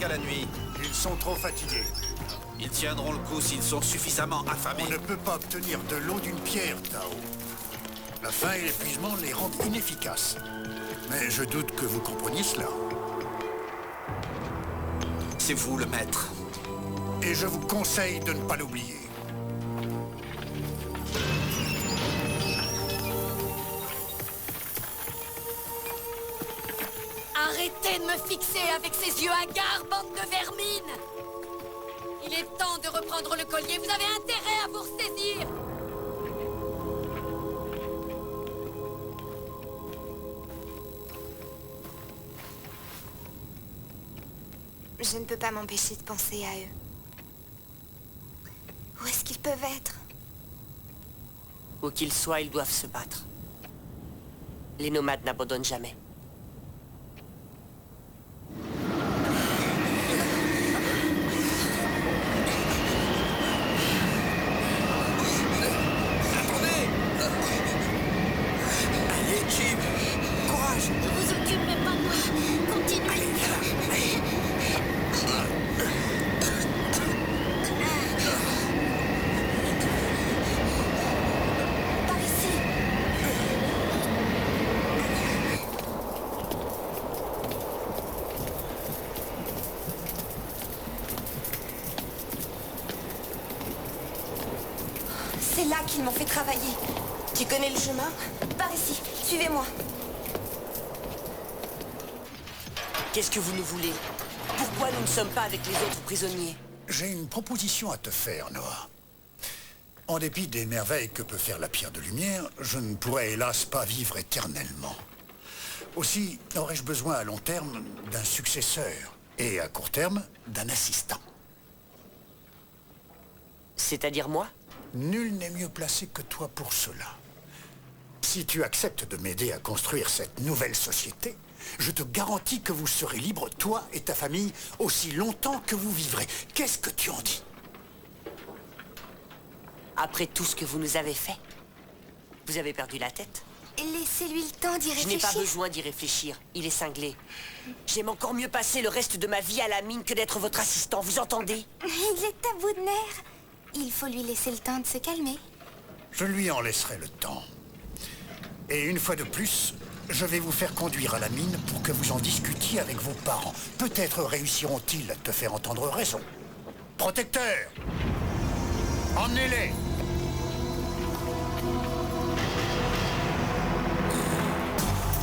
jusqu'à la nuit. Ils sont trop fatigués. Ils tiendront le coup s'ils sont suffisamment affamés. On ne peut pas obtenir de l'eau d'une pierre, Tao. La faim et l'épuisement les rendent inefficaces. Mais je doute que vous compreniez cela. C'est vous le maître. Et je vous conseille de ne pas l'oublier. Arrêtez de me fixer avec ces yeux hagards, bande de vermine! Il est temps de reprendre le collier, vous avez intérêt à vous ressaisir! Je ne peux pas m'empêcher de penser à eux. Où est-ce qu'ils peuvent être? Où qu'ils soient, ils doivent se battre. Les nomades n'abandonnent jamais. Attendez! Allez, Jim! Courage! Ne vous occupez pas de moi! Continuez! Par ici! C'est là qu'ils m'ont fait travailler. Tu connais le chemin? Par ici, suivez-moi. Qu'est-ce que vous nous voulez? Pourquoi nous ne sommes pas avec les autres prisonniers? J'ai une proposition à te faire, Noah. En dépit des merveilles que peut faire la pierre de lumière, je ne pourrais hélas pas vivre éternellement. Aussi, aurais-je besoin à long terme d'un successeur et à court terme d'un assistant. C'est-à-dire moi? Nul n'est mieux placé que toi pour cela. Si tu acceptes de m'aider à construire cette nouvelle société, je te garantis que vous serez libre, toi et ta famille, aussi longtemps que vous vivrez. Qu'est-ce que tu en dis? Après tout ce que vous nous avez fait, vous avez perdu la tête? Laissez-lui le temps d'y Je réfléchir. n'ai pas besoin d'y réfléchir, il est cinglé. J'aime encore mieux passer le reste de ma vie à la mine que d'être votre assistant, vous entendez? Il est à bout de nerfs. Il faut lui laisser le temps de se calmer. Je lui en laisserai le temps. Et une fois de plus, je vais vous faire conduire à la mine pour que vous en discutiez avec vos parents. Peut-être réussiront-ils à te faire entendre raison. Protecteur! Emmenez-les!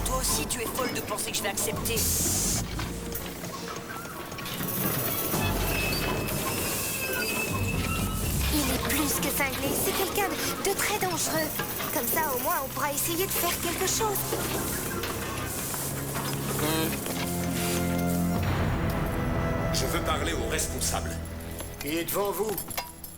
Toi aussi, tu es folle de penser que je vais accepter. Il est plus que cinglé. C'est quelqu'un de très dangereux. Comme ça, au moins, on pourra essayer de faire quelque chose. Je veux parler au responsable. Il est devant vous,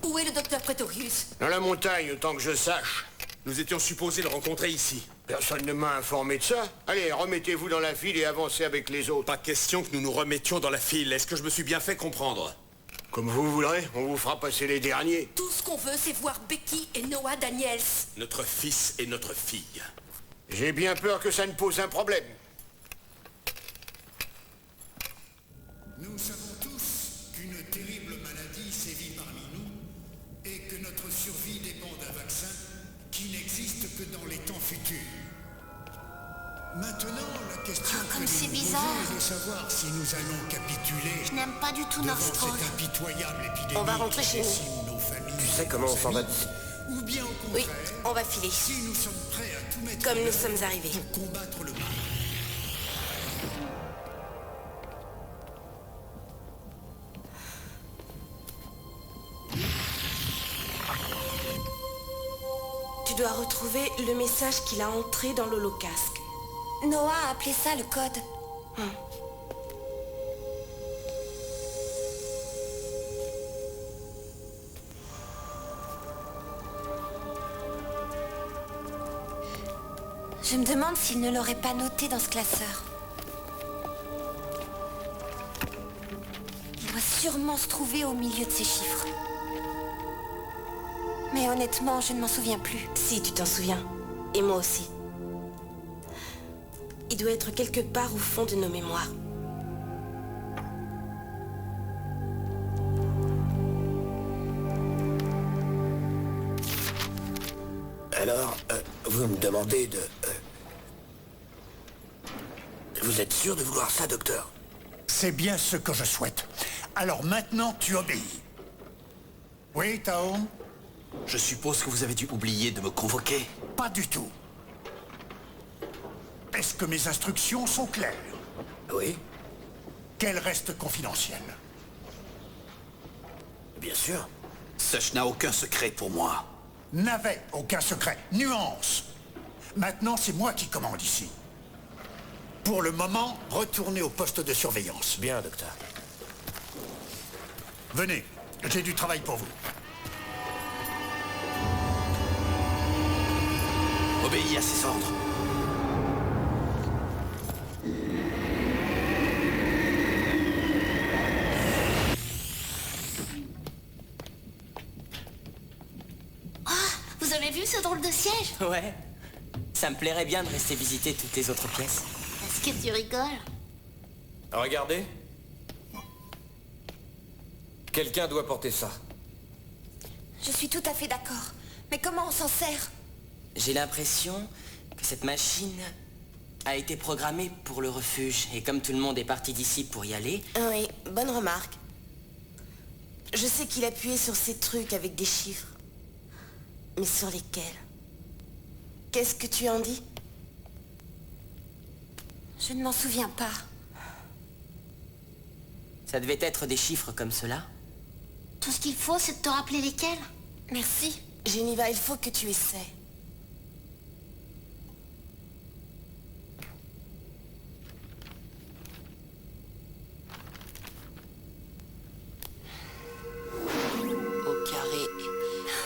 Où est le docteur Pretorius? dans la montagne, autant que je sache. Nous étions supposés le rencontrer ici. Personne ne m'a informé de ça. Allez, remettez-vous dans la file et avancez avec les autres. Pas question que nous nous remettions dans la file. Est-ce que je me suis bien fait comprendre? Comme vous voudrez, on vous fera passer les derniers. Tout ce qu'on veut, c'est voir Becky et Noah Daniels. Notre fils et notre fille. J'ai bien peur que ça ne pose un problème. Nous savons tous qu'une terrible maladie sévit parmi nous et que notre survie dépend d'un vaccin qui n'existe que dans les temps futurs. Maintenant, la question comme que c'est nous nous bizarre. posons est de savoir si nous allons capituler Je n'aime pas du tout devant Northstroll. cette impitoyable épidémie On va rentrer qui chez nous. décime nos familles. Tu sais comment on s'en va d'ici? Ou bien au Oui, contraire, on va filer. si nous sommes prêts à tout mettre Comme en nous œuvre sommes arrivés. pour combattre le mal. Tu dois retrouver le message qu'il a entré dans l'holocasque. Noah a appelé ça le code. Je me demande s'il ne l'aurait pas noté dans ce classeur. Il doit sûrement se trouver au milieu de ces chiffres. Mais honnêtement, je ne m'en souviens plus. Si, tu t'en souviens. Et moi aussi. Il doit être quelque part au fond de nos mémoires. Alors, vous me demandez de... Vous êtes sûr de vouloir ça, docteur? C'est bien ce que je souhaite. Alors maintenant, tu obéis. Oui, Tao? Je suppose que vous avez dû oublier de me convoquer. Pas du tout. Est-ce que mes instructions sont claires? Oui, Qu'elles restent confidentielles? bien sûr. Such n'a aucun secret pour moi. N'avait aucun secret. Nuance. Maintenant, c'est moi qui commande ici. Pour le moment, retournez au poste de surveillance. Bien, docteur. Venez, j'ai du travail pour vous. Obéis à ses ordres. Vous avez vu ce drôle de siège? Ouais. Ça me plairait bien de rester visiter toutes les autres pièces. Est-ce que tu rigoles? Regardez. Quelqu'un doit porter ça. Je suis tout à fait d'accord. Mais comment on s'en sert? J'ai l'impression que cette machine a été programmée pour le refuge. Et comme tout le monde est parti d'ici pour y aller... Oui, bonne remarque. Je sais qu'il appuyait sur ces trucs avec des chiffres. Mais sur lesquels? Qu'est-ce que tu en dis? Je ne m'en souviens pas. Ça devait être des chiffres comme cela. Tout ce qu'il faut, c'est de te rappeler lesquels? Merci. Geneva, il faut que tu essaies. Au carré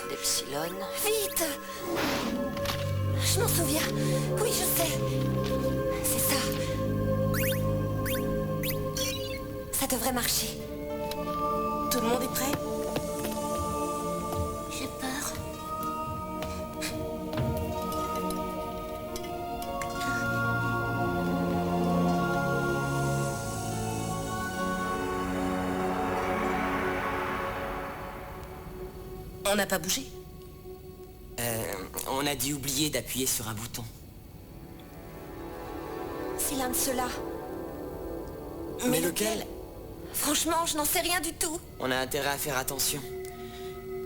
d'epsilon. Vite! Je m'en souviens. Oui, je sais. C'est ça. Ça devrait marcher. Tout le monde est prêt? J'ai peur. On n'a pas bougé? On a dû oublier d'appuyer sur un bouton. C'est l'un de ceux-là. Mais lequel? Franchement, je n'en sais rien du tout. On a intérêt à faire attention.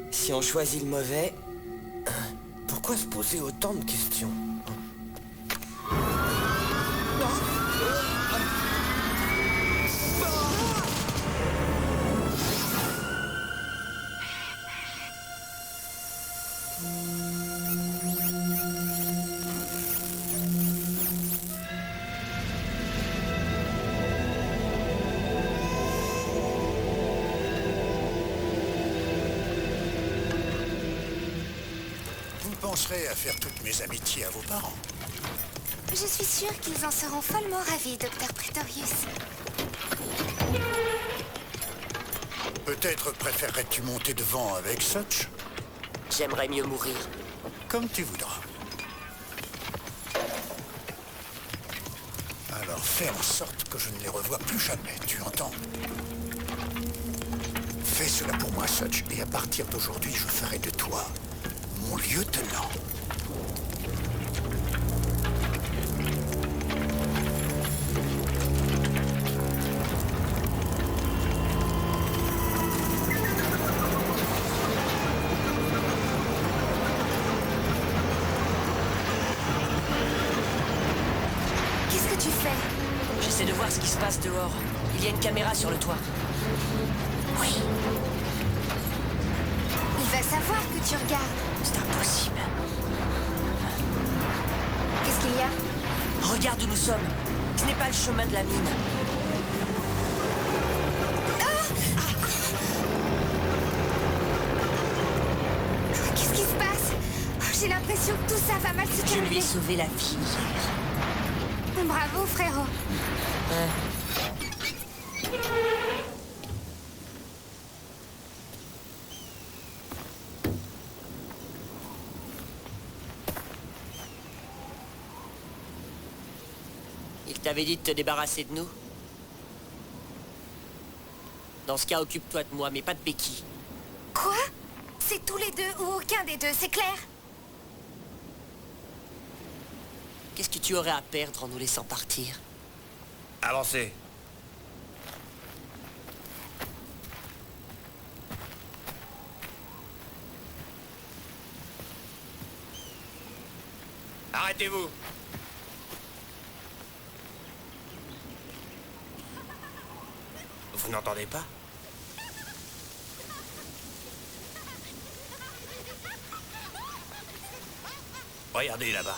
Si on choisit le mauvais... Pourquoi se poser autant de questions? Vous penserez à faire toutes mes amitiés à vos parents. Je suis sûre qu'ils en seront follement ravis, Docteur Pretorius. Peut-être préférerais-tu monter devant avec Such? J'aimerais mieux mourir. Comme tu voudras. Alors fais en sorte que je ne les revoie plus jamais, tu entends? Fais cela pour moi, Such, et à partir d'aujourd'hui, je ferai de toi mon lieutenant. Qu'est-ce que tu fais? J'essaie de voir ce qui se passe dehors. Il y a une caméra sur le toit. Oui. Il va savoir que tu regardes. C'est impossible. Qu'est-ce qu'il y a? Regarde où nous sommes. Ce n'est pas le chemin de la mine. Qu'est-ce qui se passe? J'ai l'impression que tout ça va mal se Je terminer. lui ai sauvé la vie hier. Bravo, frérot. Il t'avait dit de te débarrasser de nous? Dans ce cas, occupe-toi de moi, mais pas de Becky. Quoi? C'est tous les deux ou aucun des deux, c'est clair? Qu'est-ce que tu aurais à perdre en nous laissant partir? Avancez. Arrêtez-vous. Vous n'entendez pas? Regardez là-bas.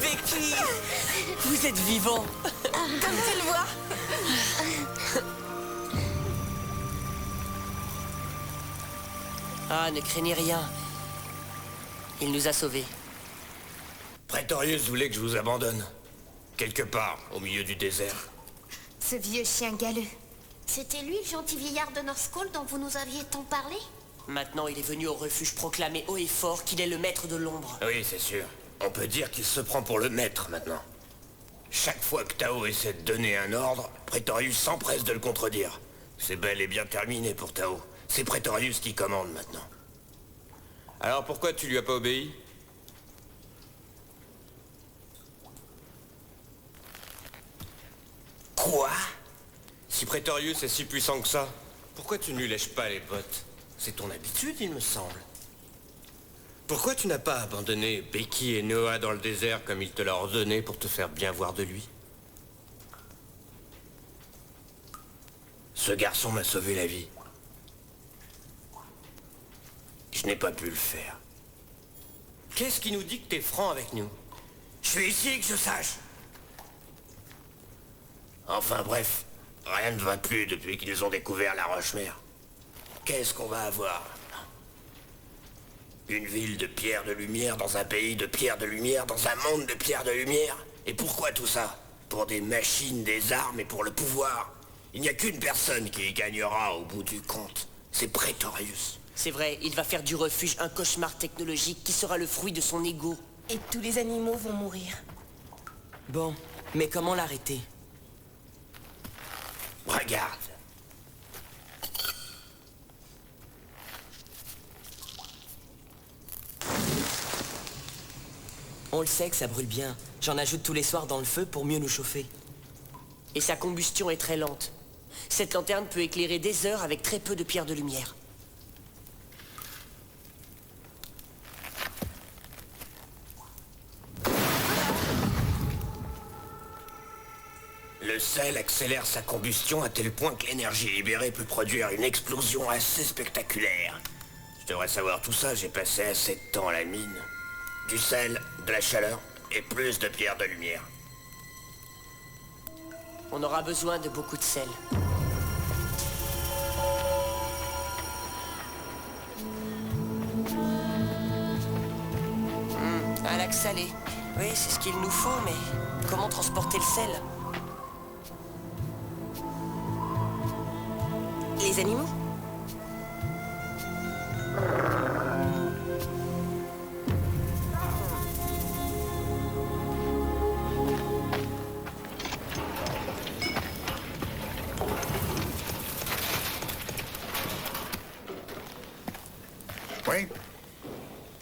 Becky, vous êtes vivant. Comme tu le vois. Ah, ne craignez rien. Il nous a sauvés. Praetorius voulait que je vous abandonne. Quelque part, au milieu du désert. Ce vieux chien galeux. C'était lui, le gentil vieillard de Northcold dont vous nous aviez tant parlé? Maintenant, il est venu au refuge proclamer haut et fort qu'il est le maître de l'ombre. Oui, c'est sûr. On peut dire qu'il se prend pour le maître maintenant. Chaque fois que Tao essaie de donner un ordre, Praetorius s'empresse de le contredire. C'est bel et bien terminé pour Tao. C'est Praetorius qui commande maintenant. Alors pourquoi tu lui as pas obéi? Quoi? Si Praetorius est si puissant que ça, pourquoi tu ne lui lèches pas les bottes? C'est ton habitude, il me semble. Pourquoi tu n'as pas abandonné Becky et Noah dans le désert comme il te l'a ordonné pour te faire bien voir de lui? Ce garçon m'a sauvé la vie. Je n'ai pas pu le faire. Qu'est-ce qui nous dit que t'es franc avec nous? Je suis ici, que je sache. Enfin bref, rien ne va plus depuis qu'ils ont découvert la Roche-Mère. Qu'est-ce qu'on va avoir? Une ville de pierre de lumière dans un pays de pierre de lumière dans un monde de pierre de lumière? Et pourquoi tout ça? Pour des machines, des armes et pour le pouvoir. Il n'y a qu'une personne qui y gagnera au bout du compte. C'est Praetorius. C'est vrai, il va faire du refuge un cauchemar technologique qui sera le fruit de son ego. Et tous les animaux vont mourir. Bon, mais comment l'arrêter? Regarde. On le sait que ça brûle bien. J'en ajoute tous les soirs dans le feu pour mieux nous chauffer. Et sa combustion est très lente. Cette lanterne peut éclairer des heures avec très peu de pierres de lumière. Le sel accélère sa combustion à tel point que l'énergie libérée peut produire une explosion assez spectaculaire. Je devrais savoir tout ça, j'ai passé assez de temps à la mine. Du sel, de la chaleur et plus de pierres de lumière. On aura besoin de beaucoup de sel. Un lac salé. Oui, c'est ce qu'il nous faut, mais comment transporter le sel? Les animaux? Oui?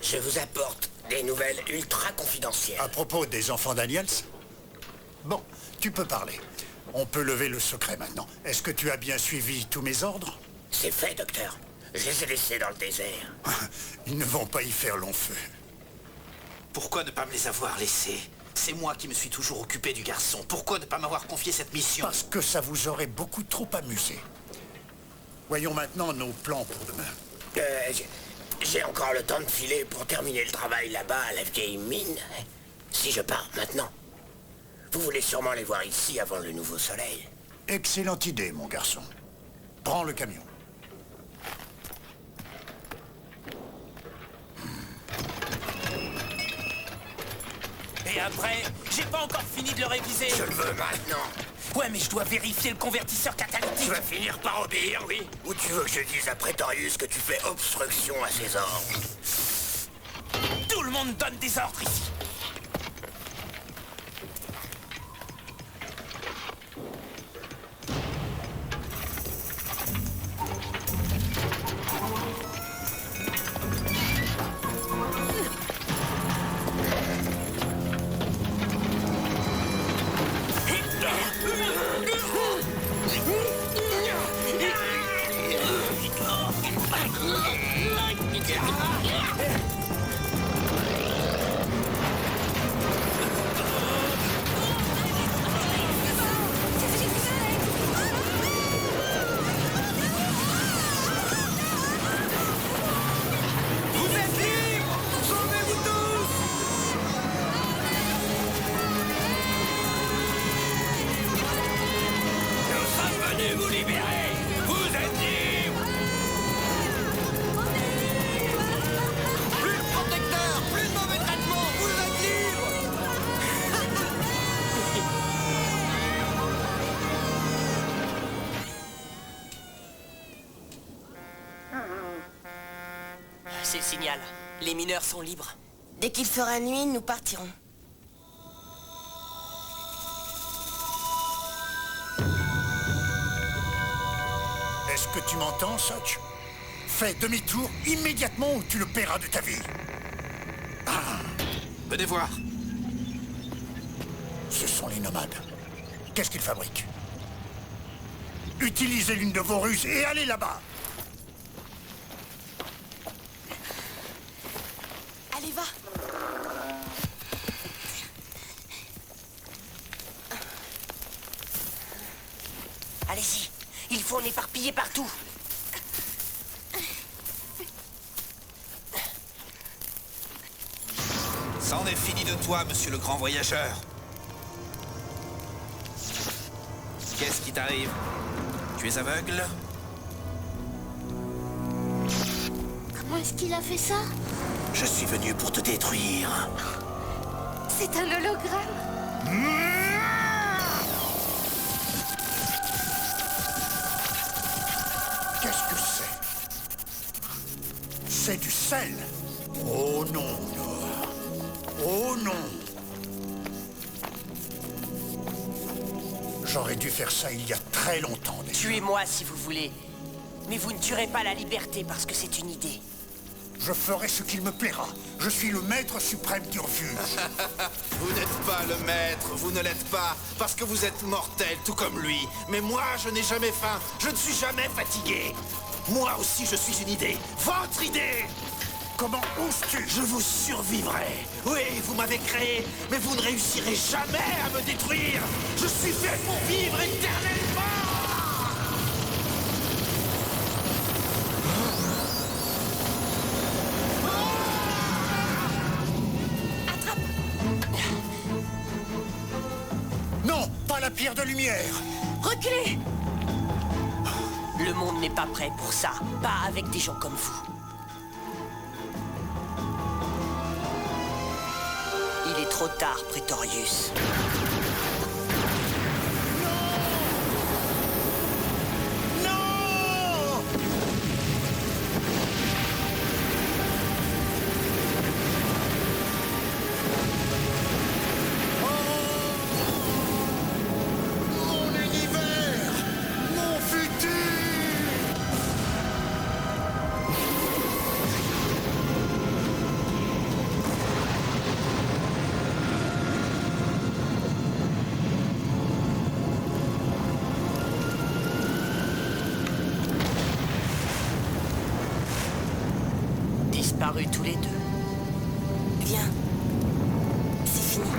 Je vous apporte des nouvelles ultra confidentielles. À propos des enfants Daniels? Bon, tu peux parler. On peut lever le secret maintenant. Est-ce que tu as bien suivi tous mes ordres? C'est fait, docteur. Je les ai laissés dans le désert. Ils ne vont pas y faire long feu. Pourquoi ne pas me les avoir laissés? C'est moi qui me suis toujours occupé du garçon. Pourquoi ne pas m'avoir confié cette mission? Parce que ça vous aurait beaucoup trop amusé. Voyons maintenant nos plans pour demain. J'ai encore le temps de filer pour terminer le travail là-bas à la vieille mine. Si je pars maintenant, vous voulez sûrement les voir ici avant le nouveau soleil. Excellente idée, mon garçon. Prends le camion. Et après, j'ai pas encore fini de le réviser. Je le veux maintenant. Ouais, mais je dois vérifier le convertisseur catalytique. Tu vas finir par obéir, oui? Ou tu veux que je dise à Prétorius que tu fais obstruction à ses ordres? Tout le monde donne des ordres ici. C'est le signal. Les mineurs sont libres. Dès qu'il fera nuit, nous partirons. Est-ce que tu m'entends, Soch? Fais demi-tour immédiatement ou tu le paieras de ta vie. Venez voir. Ce sont les nomades. Qu'est-ce qu'ils fabriquent? Utilisez l'une de vos ruses et allez là-bas. Allez, va. Allez-y, il faut en éparpiller partout. C'en est fini de toi, monsieur le grand voyageur. Qu'est-ce qui t'arrive? Tu es aveugle? Comment est-ce qu'il a fait ça? Je suis venu pour te détruire. C'est un hologramme. Qu'est-ce que c'est? C'est du sel. Oh non, Noah. Oh non. J'aurais dû faire ça il y a très longtemps déjà. Tuez-moi si vous voulez. Mais vous ne tuerez pas la liberté parce que c'est une idée. Je ferai ce qu'il me plaira. Je suis le maître suprême du refuge. Vous n'êtes pas le maître, vous ne l'êtes pas, parce que vous êtes mortel, tout comme lui. Mais moi, je n'ai jamais faim, je ne suis jamais fatigué. Moi aussi, je suis une idée, votre idée. Comment oses-tu? Je vous survivrai. Oui, vous m'avez créé, mais vous ne réussirez jamais à me détruire. Je suis fait pour vivre éternellement. Non, pas la pierre de lumière. Reculez! Le monde n'est pas prêt pour ça. Pas avec des gens comme vous. Il est trop tard, Prétorius. Disparus tous les deux. Viens. C'est fini.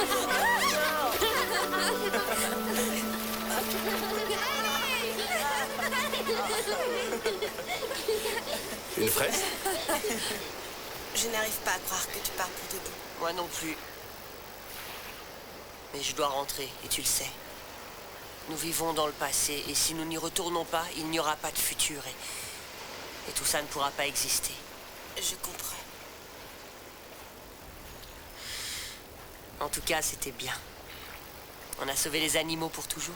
Ah Une fraise? Je n'arrive pas à croire que tu pars pour de bon. Moi non plus. Mais je dois rentrer, et tu le sais. Nous vivons dans le passé, et si nous n'y retournons pas, il n'y aura pas de futur, et tout ça ne pourra pas exister. Je comprends. En tout cas, c'était bien. On a sauvé les animaux pour toujours.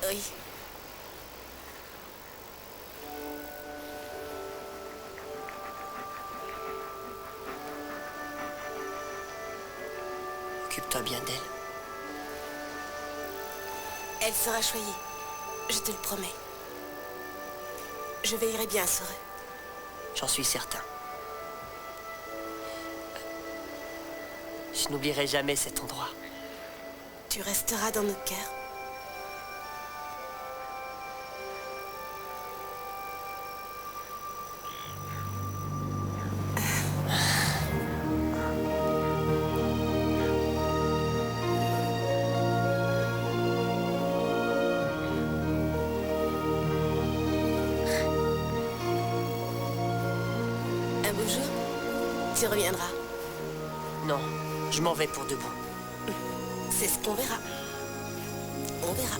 Oui. Occupe-toi bien d'elle. Elle sera choyée. Je te le promets. Je veillerai bien sur eux. J'en suis certain. Je n'oublierai jamais cet endroit. Tu resteras dans nos cœurs. Un beau jour, tu reviendras. Non, je m'en vais pour de bon. C'est ce qu'on verra. On verra.